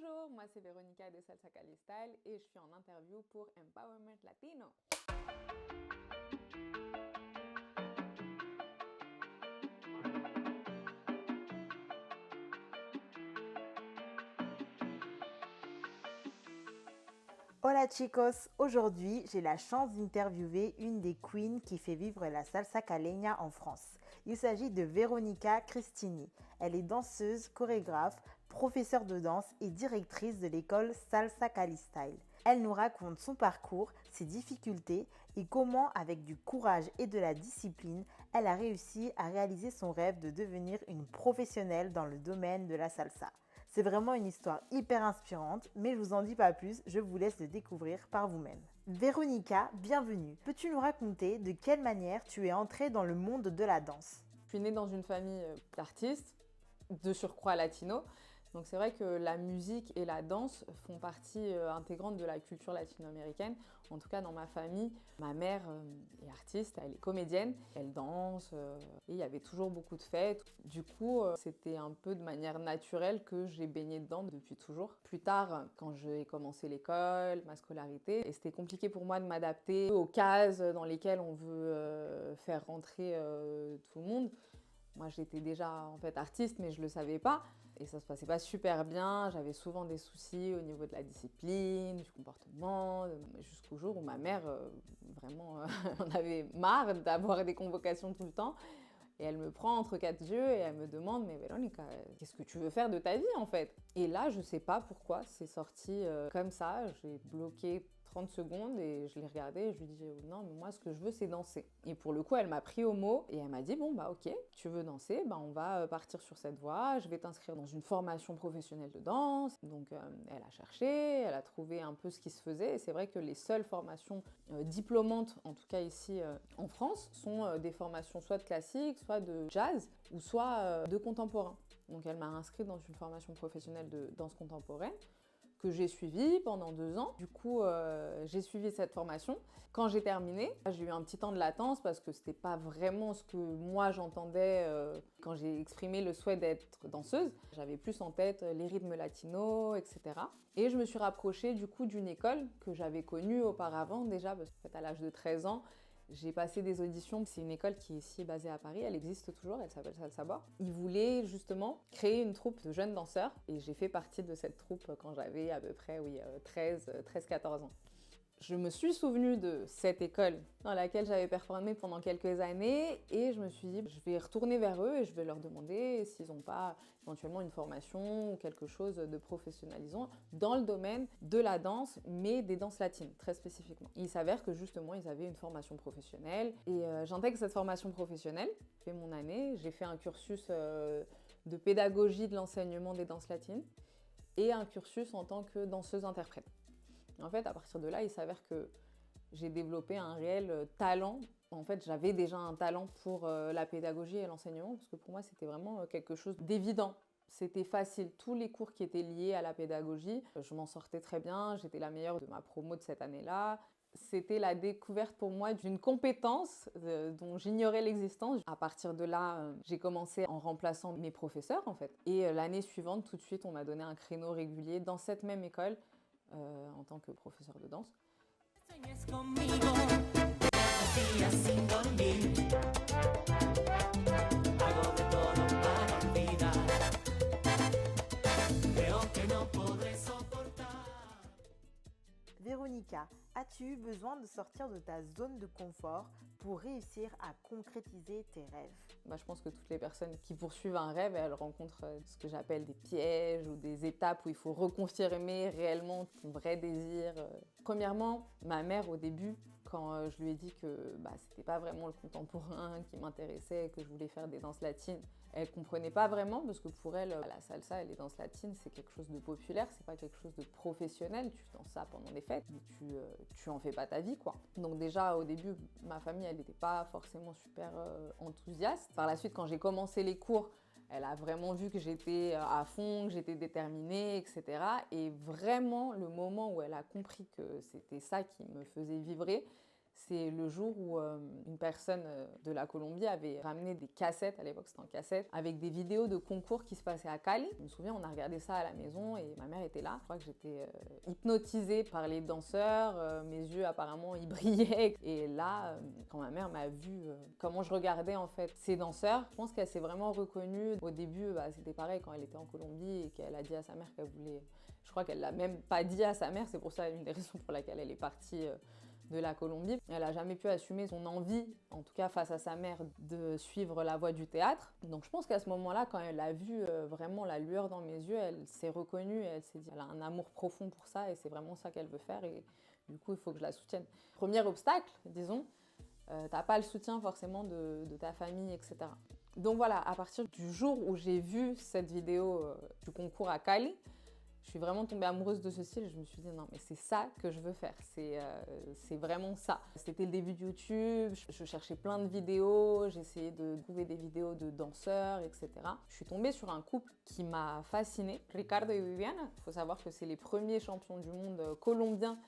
Bonjour, moi c'est Véronica de Salsa Cali Style et je suis en interview pour Empowerment Latino. Hola chicos, aujourd'hui j'ai la chance d'interviewer une des queens qui fait vivre la salsa caleña en France. Il s'agit de Veronica Cristini. Elle est danseuse, chorégraphe, professeure de danse et directrice de l'école Salsa Cali Style. Elle nous raconte son parcours, ses difficultés et comment, avec du courage et de la discipline, elle a réussi à réaliser son rêve de devenir une professionnelle dans le domaine de la salsa. C'est vraiment une histoire hyper inspirante, mais je vous en dis pas plus, je vous laisse le découvrir par vous-même. Véronica, bienvenue. Peux-tu nous raconter de quelle manière tu es entrée dans le monde de la danse? Je suis née dans une famille d'artistes, de surcroît latino. Donc c'est vrai que la musique et la danse font partie intégrante de la culture latino-américaine. En tout cas dans ma famille, ma mère est artiste, elle est comédienne, elle danse et il y avait toujours beaucoup de fêtes. Du coup, c'était un peu de manière naturelle que j'ai baigné dedans depuis toujours. Plus tard, quand j'ai commencé l'école, ma scolarité, et c'était compliqué pour moi de m'adapter aux cases dans lesquelles on veut faire rentrer tout le monde. Moi, j'étais déjà en fait artiste, mais je le savais pas. Et ça se passait pas super bien. J'avais souvent des soucis au niveau de la discipline, du comportement, jusqu'au jour où ma mère, vraiment, en avait marre d'avoir des convocations tout le temps. Et elle me prend entre quatre yeux et elle me demande « Mais Véronica, qu'est-ce que tu veux faire de ta vie en fait ?» Et là, je sais pas pourquoi, c'est sorti comme ça. J'ai bloqué 30 secondes et je l'ai regardée et je lui dis « Non, mais moi, ce que je veux, c'est danser. » Et pour le coup, elle m'a pris au mot et elle m'a dit « Bon, bah ok, tu veux danser, bah, on va partir sur cette voie. Je vais t'inscrire dans une formation professionnelle de danse. » Donc, elle a cherché, elle a trouvé un peu ce qui se faisait. Et c'est vrai que les seules formations diplômantes, en tout cas ici en France, sont des formations soit de classique, soit de jazz, ou soit de contemporain. Donc elle m'a inscrite dans une formation professionnelle de danse contemporaine que j'ai suivie pendant 2 ans. Du coup, j'ai suivi cette formation. Quand j'ai terminé, j'ai eu un petit temps de latence parce que c'était pas vraiment ce que moi j'entendais quand j'ai exprimé le souhait d'être danseuse. J'avais plus en tête les rythmes latinos, etc. Et je me suis rapprochée du coup d'une école que j'avais connue auparavant déjà, parce qu'à l'âge de 13 ans, j'ai passé des auditions. C'est une école qui est ici basée à Paris, elle existe toujours, elle s'appelle Salsa Bar. Ils voulaient justement créer une troupe de jeunes danseurs et j'ai fait partie de cette troupe quand j'avais à peu près 13-14 ans. Je me suis souvenue de cette école dans laquelle j'avais performé pendant quelques années et je me suis dit je vais retourner vers eux et je vais leur demander s'ils n'ont pas éventuellement une formation ou quelque chose de professionnalisant dans le domaine de la danse, mais des danses latines très spécifiquement. Il s'avère que justement ils avaient une formation professionnelle et j'intègre cette formation professionnelle, j'ai fait mon année, j'ai fait un cursus de pédagogie de l'enseignement des danses latines et un cursus en tant que danseuse-interprète. En fait, à partir de là, il s'avère que j'ai développé un réel talent. En fait, j'avais déjà un talent pour la pédagogie et l'enseignement, parce que pour moi, c'était vraiment quelque chose d'évident. C'était facile. Tous les cours qui étaient liés à la pédagogie, je m'en sortais très bien. J'étais la meilleure de ma promo de cette année-là. C'était la découverte pour moi d'une compétence dont j'ignorais l'existence. À partir de là, j'ai commencé en remplaçant mes professeurs, en fait. Et l'année suivante, tout de suite, on m'a donné un créneau régulier dans cette même école en tant que professeur de danse. Véronica, as-tu eu besoin de sortir de ta zone de confort pour réussir à concrétiser tes rêves? Je pense que toutes les personnes qui poursuivent un rêve, elles rencontrent ce que j'appelle des pièges ou des étapes où il faut reconfirmer réellement ton vrai désir. Premièrement, ma mère au début, quand je lui ai dit que c'était pas vraiment le contemporain qui m'intéressait, que je voulais faire des danses latines, elle comprenait pas vraiment parce que pour elle, la salsa et les danses latines, c'est quelque chose de populaire, c'est pas quelque chose de professionnel. Tu danses ça pendant des fêtes, mais tu en fais pas ta vie, quoi. Donc déjà, au début, ma famille, elle n'était pas forcément super enthousiaste. Par la suite, quand j'ai commencé les cours, elle a vraiment vu que j'étais à fond, que j'étais déterminée, etc. Et vraiment, le moment où elle a compris que c'était ça qui me faisait vibrer, c'est le jour où une personne de la Colombie avait ramené des cassettes, à l'époque c'était en cassette, avec des vidéos de concours qui se passaient à Cali. Je me souviens, on a regardé ça à la maison et ma mère était là. Je crois que j'étais hypnotisée par les danseurs, mes yeux apparemment ils brillaient. Et là, quand ma mère m'a vu comment je regardais en fait ces danseurs, je pense qu'elle s'est vraiment reconnue. Au début, c'était pareil quand elle était en Colombie et qu'elle a dit à sa mère qu'elle voulait... Je crois qu'elle l'a même pas dit à sa mère, c'est pour ça une des raisons pour laquelle elle est partie de la Colombie. Elle n'a jamais pu assumer son envie, en tout cas face à sa mère, de suivre la voie du théâtre. Donc je pense qu'à ce moment-là, quand elle a vu vraiment la lueur dans mes yeux, elle s'est reconnue et elle s'est dit, elle a un amour profond pour ça et c'est vraiment ça qu'elle veut faire et du coup il faut que je la soutienne. Premier obstacle, disons, t'as pas le soutien forcément de ta famille, etc. Donc voilà, à partir du jour où j'ai vu cette vidéo du concours à Cali, je suis vraiment tombée amoureuse de ce style et je me suis dit non mais c'est ça que je veux faire, c'est vraiment ça. C'était le début de YouTube, je cherchais plein de vidéos, j'essayais de trouver des vidéos de danseurs, etc. Je suis tombée sur un couple qui m'a fascinée, Ricardo et Viviana. Il faut savoir que c'est les premiers champions du monde colombiens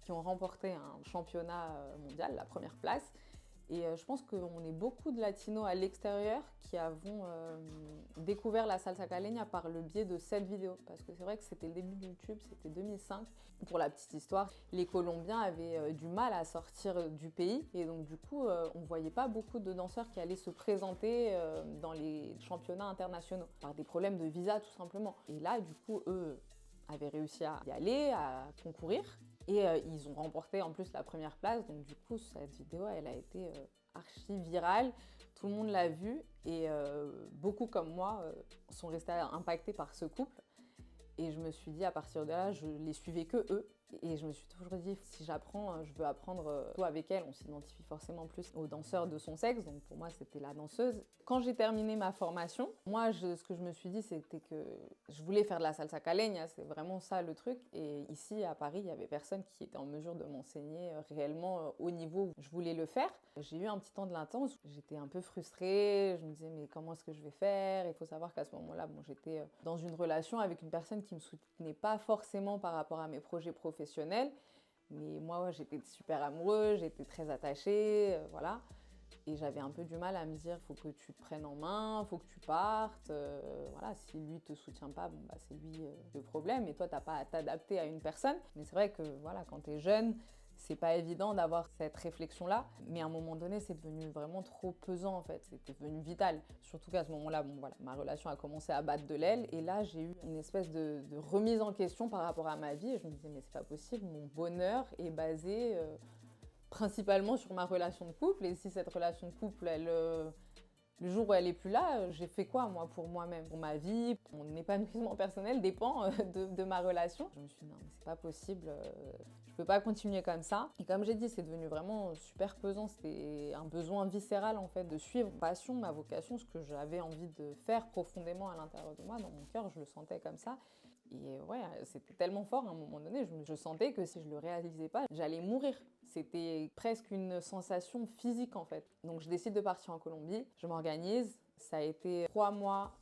qui ont remporté un championnat mondial, la première place. Et je pense qu'on est beaucoup de latinos à l'extérieur qui avons découvert la salsa caleña par le biais de cette vidéo. Parce que c'est vrai que c'était le début de YouTube, c'était 2005. Pour la petite histoire, les Colombiens avaient du mal à sortir du pays. Et donc du coup, on ne voyait pas beaucoup de danseurs qui allaient se présenter dans les championnats internationaux. Par des problèmes de visa tout simplement. Et là, du coup, eux avaient réussi à y aller, à concourir. Et ils ont remporté en plus la première place, donc du coup cette vidéo elle a été archi virale, tout le monde l'a vue et beaucoup comme moi sont restés impactés par ce couple. Et je me suis dit à partir de là, je les suivais que eux. Et je me suis toujours dit, si j'apprends, je veux apprendre tout avec elle. On s'identifie forcément plus aux danseurs de son sexe, donc pour moi c'était la danseuse. Quand j'ai terminé ma formation, moi ce que je me suis dit c'était que je voulais faire de la salsa caleña, c'est vraiment ça le truc. Et ici à Paris, il n'y avait personne qui était en mesure de m'enseigner réellement au niveau où je voulais le faire. J'ai eu un petit temps de latence, j'étais un peu frustrée, je me disais mais comment est-ce que je vais faire? Il faut savoir qu'à ce moment-là, j'étais dans une relation avec une personne qui ne me soutenait pas forcément par rapport à mes projets professionnels. Mais moi, j'étais super amoureuse, j'étais très attachée, voilà. Et j'avais un peu du mal à me dire, faut que tu te prennes en main, faut que tu partes. Voilà, si lui te soutient pas, c'est lui le problème. Et toi, t'as pas à t'adapter à une personne. Mais c'est vrai que voilà, quand t'es jeune, c'est pas évident d'avoir cette réflexion-là. Mais à un moment donné, c'est devenu vraiment trop pesant en fait. C'était devenu vital. Surtout qu'à ce moment-là, ma relation a commencé à battre de l'aile. Et là, j'ai eu une espèce de remise en question par rapport à ma vie. Et je me disais, mais c'est pas possible, mon bonheur est basé principalement sur ma relation de couple. Et si cette relation de couple, le jour où elle est plus là, j'ai fait quoi moi pour moi-même? Pour ma vie, mon épanouissement personnel dépend de ma relation. Je me suis dit non mais c'est pas possible, je peux pas continuer comme ça. Et comme j'ai dit, c'est devenu vraiment super pesant, c'était un besoin viscéral en fait de suivre ma passion, ma vocation, ce que j'avais envie de faire profondément à l'intérieur de moi, dans mon cœur, je le sentais comme ça. Et ouais, c'était tellement fort à un moment donné, je sentais que si je le réalisais pas, j'allais mourir. C'était presque une sensation physique en fait. Donc je décide de partir en Colombie, je m'organise. Ça a été 3 mois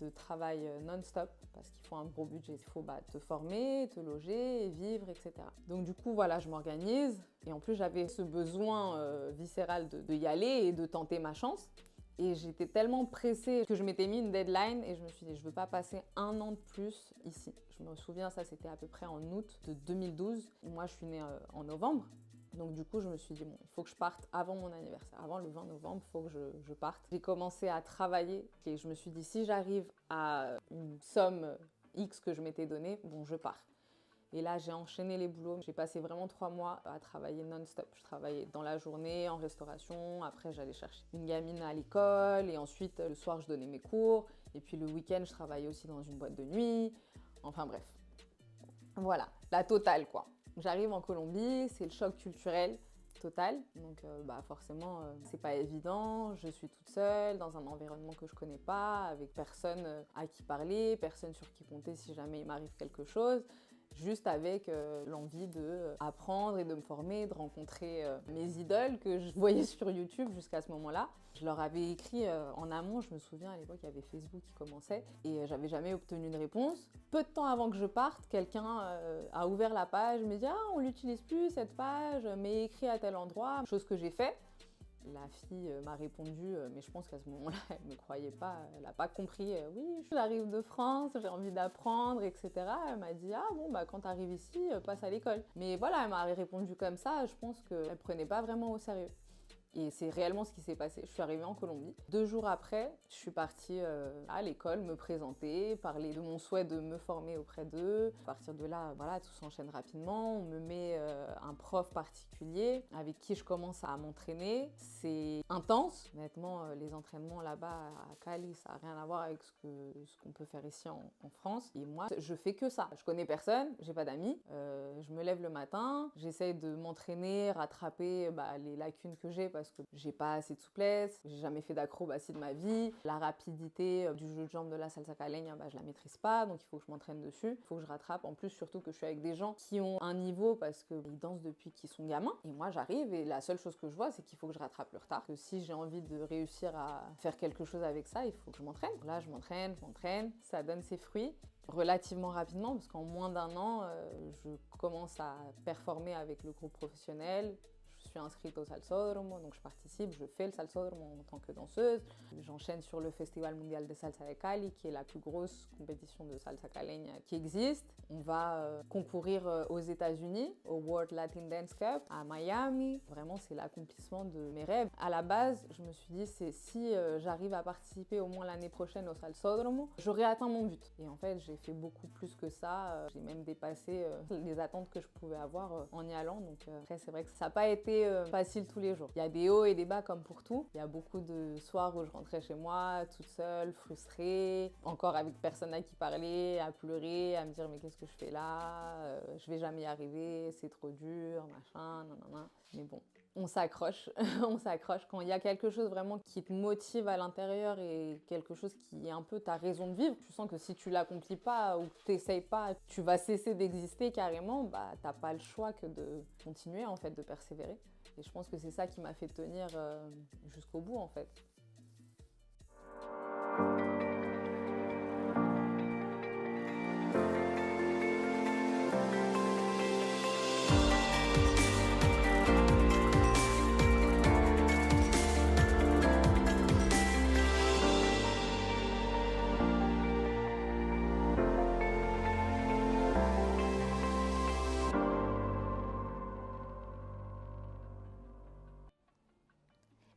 de travail non-stop parce qu'il faut un gros budget. Il faut te former, te loger, vivre, etc. Donc du coup, voilà, je m'organise. Et en plus, j'avais ce besoin viscéral de y aller et de tenter ma chance. Et j'étais tellement pressée que je m'étais mis une deadline et je me suis dit, je veux pas passer 1 an de plus ici. Je me souviens, ça c'était à peu près en août de 2012. Moi, je suis née en novembre. Donc du coup, je me suis dit, bon, il faut que je parte avant mon anniversaire. Avant le 20 novembre, il faut que je parte. J'ai commencé à travailler et je me suis dit, si j'arrive à une somme X que je m'étais donnée, bon, je pars. Et là, j'ai enchaîné les boulots. J'ai passé vraiment 3 mois à travailler non-stop. Je travaillais dans la journée, en restauration. Après, j'allais chercher une gamine à l'école. Et ensuite, le soir, je donnais mes cours. Et puis le week-end, je travaillais aussi dans une boîte de nuit. Enfin bref. Voilà, la totale quoi. J'arrive en Colombie, c'est le choc culturel total. Donc forcément, c'est pas évident. Je suis toute seule dans un environnement que je connais pas, avec personne à qui parler, personne sur qui compter si jamais il m'arrive quelque chose. juste avec l'envie d'apprendre et de me former, de rencontrer mes idoles que je voyais sur YouTube jusqu'à ce moment-là. Je leur avais écrit en amont, je me souviens à l'époque il y avait Facebook qui commençait et j'avais jamais obtenu une réponse. Peu de temps avant que je parte, quelqu'un a ouvert la page, me dit « Ah, on l'utilise plus cette page, mais écrit à tel endroit », chose que j'ai fait. La fille m'a répondu, mais je pense qu'à ce moment-là, elle ne me croyait pas, elle n'a pas compris. Oui, j'arrive de France, j'ai envie d'apprendre, etc. Elle m'a dit, ah bon, bah quand tu arrives ici, passe à l'école. Mais voilà, elle m'a répondu comme ça, je pense qu'elle ne prenait pas vraiment au sérieux. Et c'est réellement ce qui s'est passé. Je suis arrivée en Colombie. 2 jours après, je suis partie à l'école me présenter, parler de mon souhait de me former auprès d'eux. À partir de là, voilà, tout s'enchaîne rapidement. On me met un prof particulier avec qui je commence à m'entraîner. C'est intense. Honnêtement, les entraînements là-bas à Cali, ça n'a rien à voir avec ce qu'on peut faire ici en France. Et moi, je fais que ça. Je connais personne, j'ai pas d'amis. Je me lève le matin, j'essaye de m'entraîner, rattraper les lacunes que j'ai parce que j'ai pas assez de souplesse, j'ai jamais fait d'acrobatie de ma vie. La rapidité du jeu de jambes de la salsa caleña, je la maîtrise pas, donc il faut que je m'entraîne dessus. Il faut que je rattrape. En plus, surtout que je suis avec des gens qui ont un niveau parce qu'ils dansent depuis qu'ils sont gamins. Et moi, j'arrive et la seule chose que je vois, c'est qu'il faut que je rattrape le retard. Que si j'ai envie de réussir à faire quelque chose avec ça, il faut que je m'entraîne. Là, je m'entraîne, ça donne ses fruits relativement rapidement parce qu'en moins d'1 an, je commence à performer avec le groupe professionnel. Je suis inscrite au Salsódromo, donc je participe, je fais le Salsódromo en tant que danseuse. J'enchaîne sur le Festival Mundial de Salsa de Cali, qui est la plus grosse compétition de salsa caleña qui existe. On va concourir aux États-Unis, au World Latin Dance Cup, à Miami. Vraiment, c'est l'accomplissement de mes rêves. À la base, je me suis dit, c'est si j'arrive à participer au moins l'année prochaine au Salsódromo, j'aurai atteint mon but. Et en fait, j'ai fait beaucoup plus que ça. J'ai même dépassé les attentes que je pouvais avoir en y allant. Donc après, c'est vrai que ça n'a pas été facile tous les jours. Il y a des hauts et des bas comme pour tout. Il y a beaucoup de soirs où je rentrais chez moi toute seule, frustrée, encore avec personne à qui parler, à pleurer, à me dire mais qu'est-ce que je fais là, je vais jamais y arriver, c'est trop dur, machin, nanana. Mais bon, on s'accroche, on s'accroche. Quand il y a quelque chose vraiment qui te motive à l'intérieur et quelque chose qui est un peu ta raison de vivre, tu sens que si tu l'accomplis pas ou que tu n'essayes pas, tu vas cesser d'exister carrément, t'as pas le choix que de continuer en fait, de persévérer. Et je pense que c'est ça qui m'a fait tenir jusqu'au bout en fait.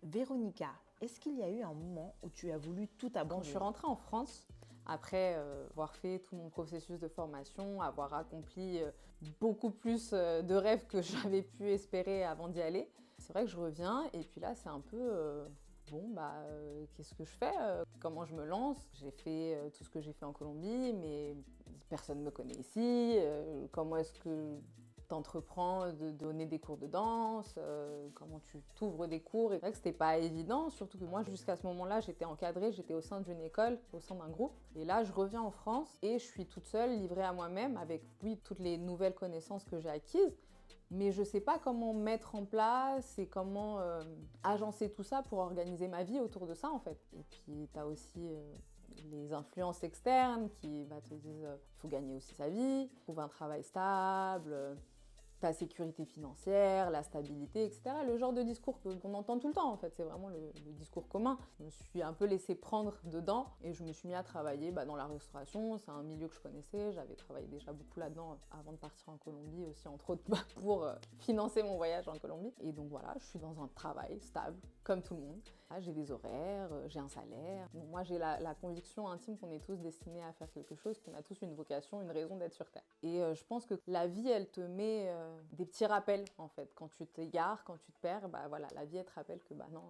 Véronica, est-ce qu'il y a eu un moment où tu as voulu tout abandonner? Quand je suis rentrée en France, après avoir fait tout mon processus de formation, avoir accompli beaucoup plus de rêves que j'avais pu espérer avant d'y aller, c'est vrai que je reviens et puis là c'est un peu qu'est-ce que je fais? Comment je me lance? J'ai fait tout ce que j'ai fait en Colombie, mais personne ne me connaît ici. Comment est-ce que t'entreprends de donner des cours de danse, comment tu t'ouvres des cours. Et c'est vrai que c'était pas évident, surtout que moi jusqu'à ce moment-là j'étais encadrée, j'étais au sein d'une école, au sein d'un groupe. Et là je reviens en France et je suis toute seule, livrée à moi-même avec oui toutes les nouvelles connaissances que j'ai acquises. Mais je sais pas comment mettre en place et comment agencer tout ça pour organiser ma vie autour de ça en fait. Et puis t'as aussi les influences externes qui te disent il faut gagner aussi sa vie, trouver un travail stable, ta sécurité financière, la stabilité, etc. Le genre de discours qu'on entend tout le temps en fait, c'est vraiment le discours commun. Je me suis un peu laissée prendre dedans et je me suis mis à travailler dans la restauration. C'est un milieu que je connaissais, j'avais travaillé déjà beaucoup là-dedans avant de partir en Colombie aussi, entre autres pour financer mon voyage en Colombie. Et donc voilà, je suis dans un travail stable, comme tout le monde. Là, j'ai des horaires, j'ai un salaire. Bon, moi, j'ai la conviction intime qu'on est tous destinés à faire quelque chose, qu'on a tous une vocation, une raison d'être sur Terre. Et je pense que la vie, elle te met des petits rappels, en fait. Quand tu t'égares, quand tu te perds, la vie, elle te rappelle que non,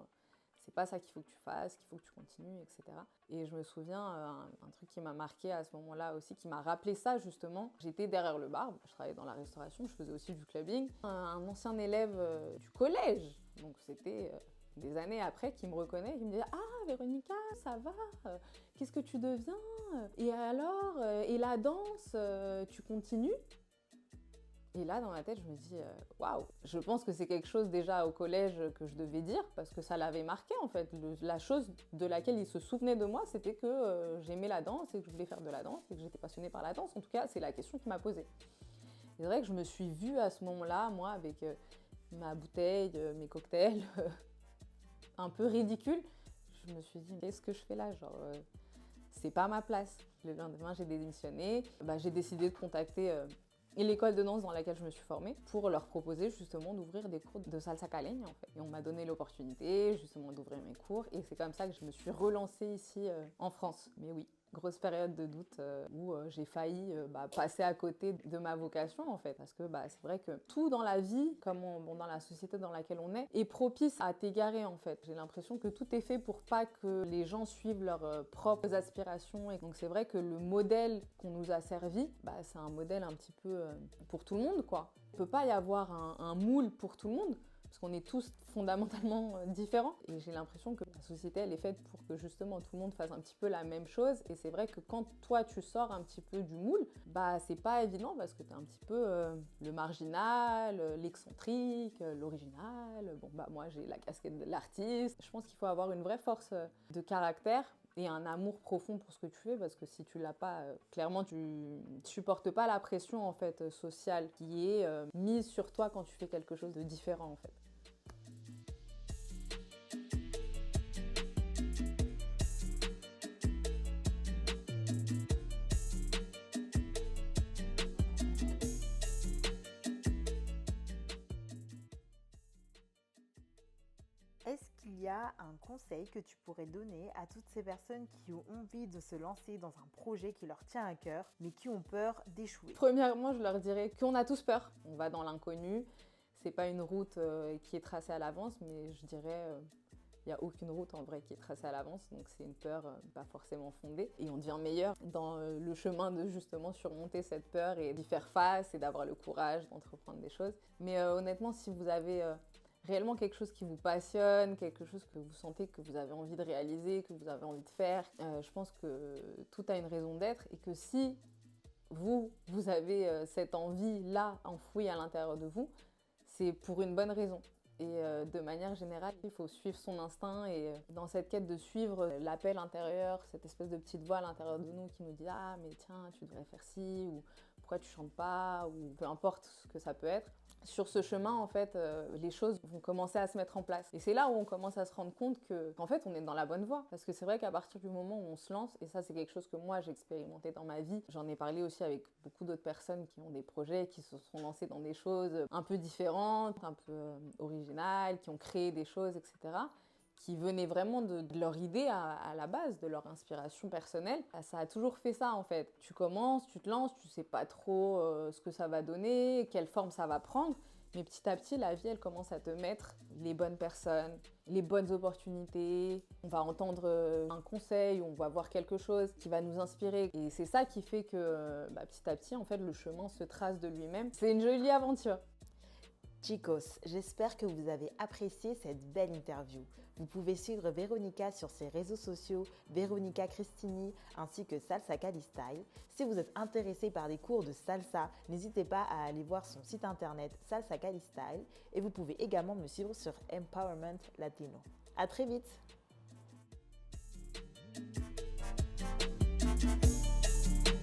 c'est pas ça qu'il faut que tu fasses, qu'il faut que tu continues, etc. Et je me souviens, un truc qui m'a marqué à ce moment-là aussi, qui m'a rappelé ça, justement. J'étais derrière le bar, je travaillais dans la restauration, je faisais aussi du clubbing. Un ancien élève du collège, donc c'était des années après, qui me reconnaît, qui me dit « Ah, Véronica, ça va? Qu'est-ce que tu deviens? Et alors? Et la danse, tu continues ?» Et là, dans ma tête, je me dis, waouh, je pense que c'est quelque chose déjà au collège que je devais dire, parce que ça l'avait marqué en fait. La chose de laquelle il se souvenait de moi, c'était que j'aimais la danse et que je voulais faire de la danse et que j'étais passionnée par la danse. En tout cas, c'est la question qu'il m'a posée. C'est vrai que je me suis vue à ce moment-là, moi, avec ma bouteille, mes cocktails, un peu ridicule. Je me suis dit, qu'est-ce que je fais là? Genre, c'est pas ma place. Le lendemain, j'ai démissionné. J'ai décidé de contacter l'école de danse dans laquelle je me suis formée pour leur proposer justement d'ouvrir des cours de salsa caleña en fait. Et on m'a donné l'opportunité justement d'ouvrir mes cours et c'est comme ça que je me suis relancée ici en France. Mais oui, grosse période de doute où j'ai failli passer à côté de ma vocation en fait. Parce que c'est vrai que tout dans la vie, comme dans la société dans laquelle on est propice à t'égarer en fait. J'ai l'impression que tout est fait pour pas que les gens suivent leurs propres aspirations. Et donc c'est vrai que le modèle qu'on nous a servi, c'est un modèle un petit peu pour tout le monde quoi. Il peut pas y avoir un moule pour tout le monde. Parce qu'on est tous fondamentalement différents. Et j'ai l'impression que la société, elle est faite pour que justement tout le monde fasse un petit peu la même chose. Et c'est vrai que quand toi, tu sors un petit peu du moule, c'est pas évident parce que t'es un petit peu le marginal, l'excentrique, l'original. Moi, j'ai la casquette de l'artiste. Je pense qu'il faut avoir une vraie force de caractère et un amour profond pour ce que tu fais parce que si tu l'as pas, clairement tu supportes pas la pression en fait sociale qui est mise sur toi quand tu fais quelque chose de différent en fait. Est-ce qu'il y a un conseil que tu pourrais donner à toutes ces personnes qui ont envie de se lancer dans un projet qui leur tient à cœur, mais qui ont peur d'échouer? Premièrement, je leur dirais qu'on a tous peur. On va dans l'inconnu. C'est pas une route qui est tracée à l'avance, mais je dirais il n'y a aucune route en vrai qui est tracée à l'avance, donc c'est une peur pas forcément fondée. Et on devient meilleur dans le chemin de justement surmonter cette peur et d'y faire face et d'avoir le courage d'entreprendre des choses. Mais honnêtement, si vous avez réellement quelque chose qui vous passionne, quelque chose que vous sentez que vous avez envie de réaliser, que vous avez envie de faire, je pense que tout a une raison d'être et que si vous avez cette envie-là enfouie à l'intérieur de vous, c'est pour une bonne raison. Et de manière générale, il faut suivre son instinct et dans cette quête de suivre l'appel intérieur, cette espèce de petite voix à l'intérieur de nous qui nous dit « Ah mais tiens, tu devrais faire ci » ou « Pourquoi tu chantes pas » ou peu importe ce que ça peut être. Sur ce chemin, en fait, les choses vont commencer à se mettre en place. Et c'est là où on commence à se rendre compte qu'en fait, on est dans la bonne voie. Parce que c'est vrai qu'à partir du moment où on se lance, et ça, c'est quelque chose que moi, j'ai expérimenté dans ma vie, j'en ai parlé aussi avec beaucoup d'autres personnes qui ont des projets, qui se sont lancées dans des choses un peu différentes, un peu originales, qui ont créé des choses, etc., qui venaient vraiment de leur idée à la base, de leur inspiration personnelle. Ça a toujours fait ça en fait. Tu commences, tu te lances, tu sais pas trop ce que ça va donner, quelle forme ça va prendre, mais petit à petit, la vie, elle commence à te mettre les bonnes personnes, les bonnes opportunités. On va entendre un conseil, on va voir quelque chose qui va nous inspirer. Et c'est ça qui fait que petit à petit, en fait, le chemin se trace de lui-même. C'est une jolie aventure. Chicos, j'espère que vous avez apprécié cette belle interview. Vous pouvez suivre Véronica sur ses réseaux sociaux, Véronica Cristini, ainsi que Salsa Calistyle. Si vous êtes intéressé par des cours de salsa, n'hésitez pas à aller voir son site internet Salsa Calistyle et vous pouvez également me suivre sur Empowerment Latino. À très vite!